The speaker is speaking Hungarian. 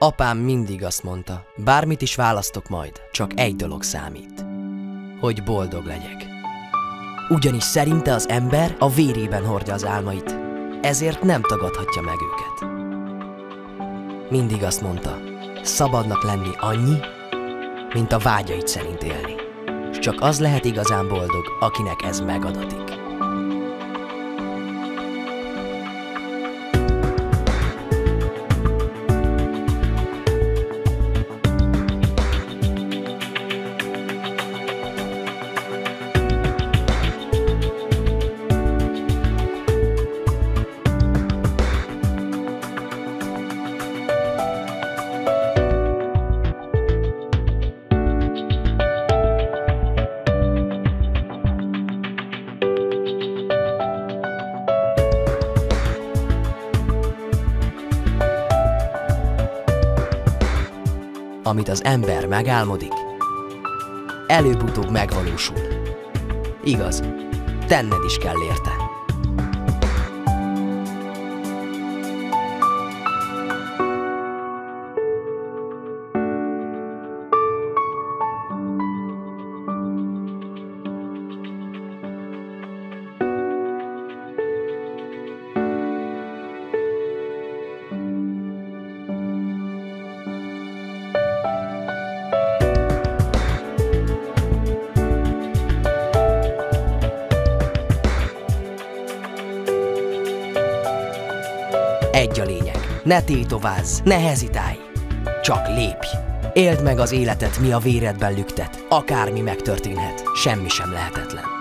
Apám mindig azt mondta, bármit is választok majd, csak egy dolog számít. Hogy boldog legyek. Ugyanis szerinte az ember a vérében hordja az álmait, ezért nem tagadhatja meg őket. Mindig azt mondta, szabadnak lenni annyi, mint a vágyaid szerint élni. És csak az lehet igazán boldog, akinek ez megadatik. Amit az ember megálmodik, előbb-utóbb megvalósul. Igaz, tenned is kell érte. Egy a lényeg, ne tétovázz, ne hezitálj, csak lépj! Éld meg az életet, mi a véredben lüktet, akármi megtörténhet, semmi sem lehetetlen.